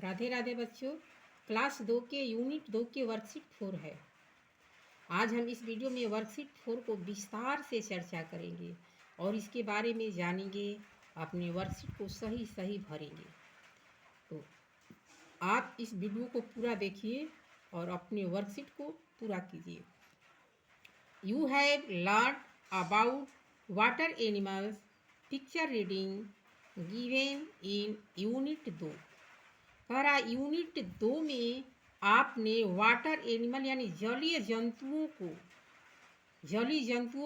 राधे राधे बच्चों। क्लास 2 के यूनिट 2 के वर्कशीट 4 है। आज हम इस वीडियो में वर्कशीट 4 को विस्तार से चर्चा करेंगे और इसके बारे में जानेंगे। अपने वर्कशीट को सही सही भरेंगे। तो आप इस वीडियो को पूरा देखिए और अपने वर्कशीट को पूरा कीजिए। You have learn about water animals picture reading given in unit 2। कह रहा यूनिट 2 में आपने वाटर एनिमल यानी जलीय जंतुओं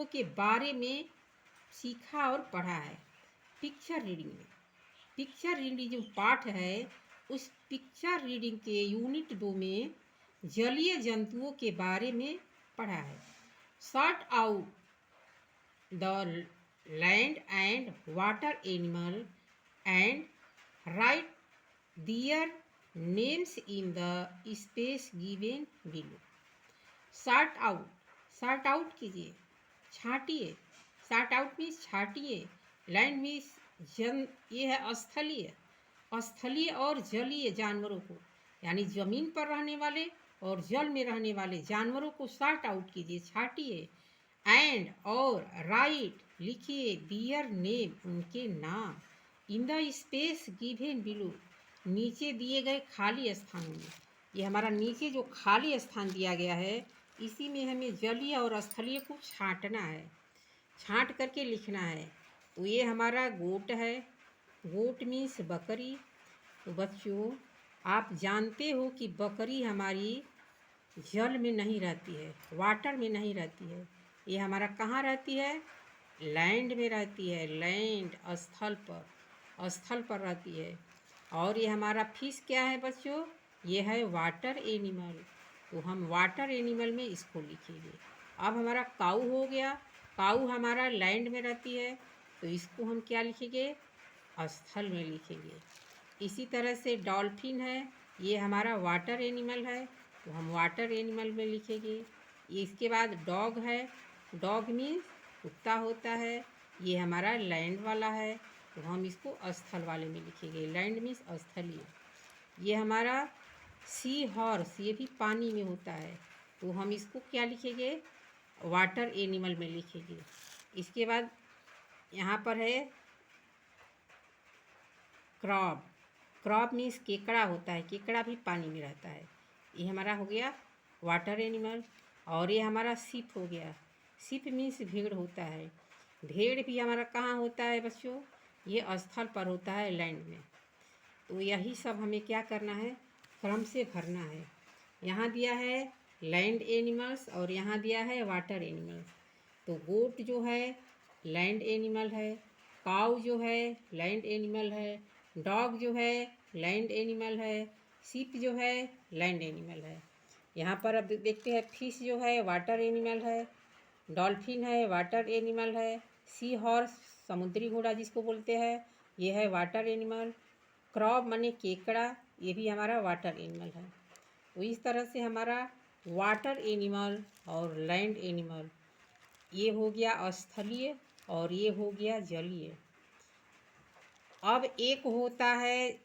के बारे में सीखा और पढ़ा है। पिक्चर रीडिंग में पिक्चर रीडिंग जो पाठ है उस पिक्चर रीडिंग के यूनिट 2 में जलीय जंतुओं के बारे में पढ़ा है। Sort out the land and water animal and write their names in the space given below। Sort out कीजिए, छांटिए। सॉर्ट आउट मीन्स छांटिए। लैंड मीन्स ये है स्थलीय और जलीय जानवरों को, यानी जमीन पर रहने वाले और जल में रहने वाले जानवरों को सॉर्ट आउट कीजिए, छांटिए। एंड और राइट लिखिए दियर नेम उनके नाम in the space given below नीचे दिए गए खाली स्थानों में। ये हमारा नीचे जो खाली स्थान दिया गया है इसी में हमें जलीय और स्थलीय को छांटना है, छांट करके लिखना है। तो ये हमारा गोट है, गोट मीन्स बकरी। तो बच्चों आप जानते हो कि बकरी हमारी जल में नहीं रहती है, वाटर में नहीं रहती है। ये हमारा कहाँ रहती है? लैंड में रहती है, लैंड स्थल पर रहती है। और ये हमारा फिश क्या है बच्चों? ये है वाटर एनिमल। तो हम वाटर एनिमल में इसको लिखेंगे। अब हमारा काऊ हो गया, काऊ हमारा लैंड में रहती है तो इसको हम क्या लिखेंगे? स्थल में लिखेंगे। इसी तरह से डॉल्फिन है, ये हमारा वाटर एनिमल है तो हम वाटर एनिमल में लिखेंगे। इसके बाद डॉग है, डॉग मीन्स कुत्ता होता है, ये हमारा लैंड वाला है तो हम इसको स्थल वाले में लिखेंगे। लैंड मीन्स स्थलीय। ये हमारा सी हॉर्स, ये भी पानी में होता है तो हम इसको क्या लिखेंगे? वाटर एनिमल में लिखेंगे। इसके बाद यहाँ पर है क्रॉब, क्रॉब मीन्स केकड़ा होता है, केकड़ा भी पानी में रहता है। ये हमारा हो गया वाटर एनिमल। और ये हमारा सिप हो गया, सिप मीन्स भेड़ होता है। भेड़ भी हमारा कहाँ होता है बच्चों? ये स्थल पर होता है, लैंड में। तो यही सब हमें क्या करना है? क्रम से भरना है। यहाँ दिया है लैंड एनिमल्स और यहाँ दिया है वाटर एनिमल्स। तो गोट जो है लैंड एनिमल है, काऊ जो है लैंड एनिमल है, डॉग जो है लैंड एनिमल है, सिप जो है लैंड एनिमल है। यहाँ पर अब देखते हैं फिश जो है वाटर एनिमल है, डॉल्फिन है वाटर एनिमल है, सी हॉर्स समुद्री घोड़ा जिसको बोलते हैं ये है वाटर एनिमल, क्रॉब माने केकड़ा ये भी हमारा वाटर एनिमल है। तो इस तरह से हमारा वाटर एनिमल और लैंड एनिमल ये हो गया स्थलीय और ये हो गया जलीय। अब एक होता है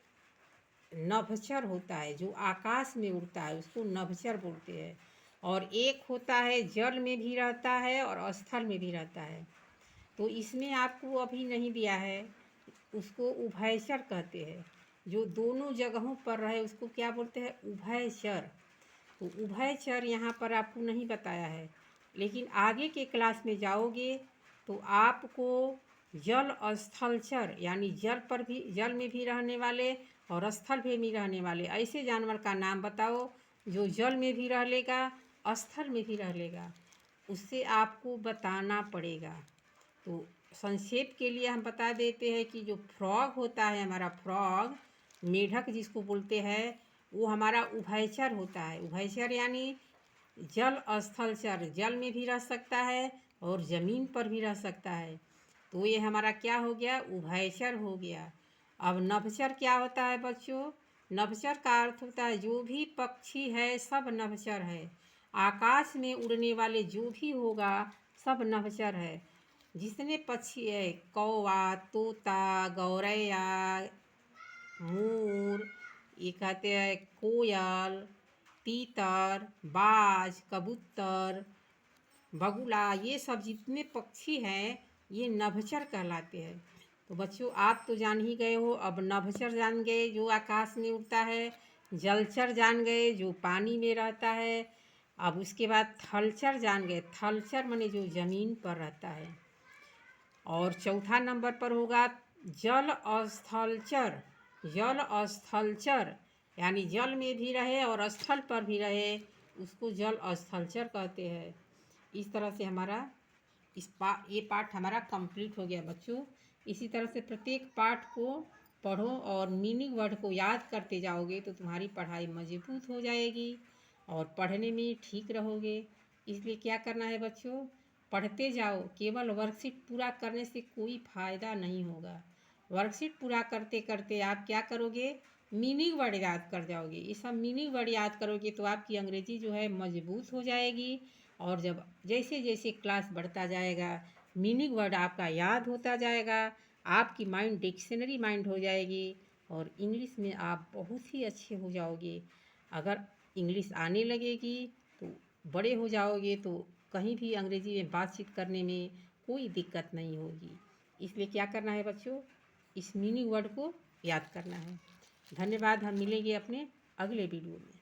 नभचर होता है, जो आकाश में उड़ता है उसको नभचर बोलते हैं। और एक होता है जल में भी रहता है और स्थल में भी रहता है। तो इसमें आपको अभी नहीं दिया है, उसको उभयचर कहते हैं। जो दोनों जगहों पर रहे उसको क्या बोलते हैं? उभयचर। तो उभयचर यहाँ पर आपको नहीं बताया है, लेकिन आगे के क्लास में जाओगे तो आपको जल स्थलचर यानी जल में भी रहने वाले और स्थल में भी रहने वाले ऐसे जानवर का नाम बताओ जो जल में भी रह लेगा स्थल में भी रह लेगा, उससे आपको बताना पड़ेगा। तो संक्षेप के लिए हम बता देते हैं कि जो फ्रॉग होता है हमारा, फ्रॉग मेढक जिसको बोलते हैं, वो हमारा उभयचर होता है। उभयचर यानी जल स्थलचर, जल में भी रह सकता है और ज़मीन पर भी रह सकता है। तो ये हमारा क्या हो गया? उभयचर हो गया। अब नभचर क्या होता है बच्चों? नभचर का अर्थ होता है जो भी पक्षी है सब नभचर है। आकाश में उड़ने वाले जो भी होगा सब नभचर है। जितने पक्षी है, कौवा, तोता, गौरैया, मोर, ये कहते हैं कोयल, तीतर, बाज, कबूतर, बगुला, ये सब जितने पक्षी हैं ये नभचर कहलाते हैं। तो बच्चों आप तो जान ही गए हो, अब नभचर जान गए जो आकाश में उड़ता है, जलचर जान गए जो पानी में रहता है, अब उसके बाद थलचर जान गए, थलचर माने जो ज़मीन पर रहता है, और चौथा नंबर पर होगा जल स्थलचर। जल स्थलचर यानी जल में भी रहे और स्थल पर भी रहे, उसको जल स्थलचर कहते हैं। इस तरह से हमारा ये पाठ हमारा कंप्लीट हो गया बच्चों। इसी तरह से प्रत्येक पाठ को पढ़ो और मीनिंग वर्ड को याद करते जाओगे तो तुम्हारी पढ़ाई मजबूत हो जाएगी और पढ़ने में ठीक रहोगे। इसलिए क्या करना है बच्चों, पढ़ते जाओ। केवल वर्कशीट पूरा करने से कोई फ़ायदा नहीं होगा। वर्कशीट पूरा करते करते आप क्या करोगे, मीनिंग वर्ड याद कर जाओगे। ये सब मीनिंग वर्ड याद करोगे तो आपकी अंग्रेजी जो है मजबूत हो जाएगी, और जब जैसे जैसे क्लास बढ़ता जाएगा मीनिंग वर्ड आपका याद होता जाएगा, आपकी माइंड डिक्शनरी माइंड हो जाएगी और इंग्लिश में आप बहुत ही अच्छे हो जाओगे। अगर इंग्लिश आने लगेगी तो बड़े हो जाओगे तो कहीं भी अंग्रेजी में बातचीत करने में कोई दिक्कत नहीं होगी। इसलिए क्या करना है बच्चों, इस मीनिंग वर्ड को याद करना है। धन्यवाद। हम मिलेंगे अपने अगले वीडियो में।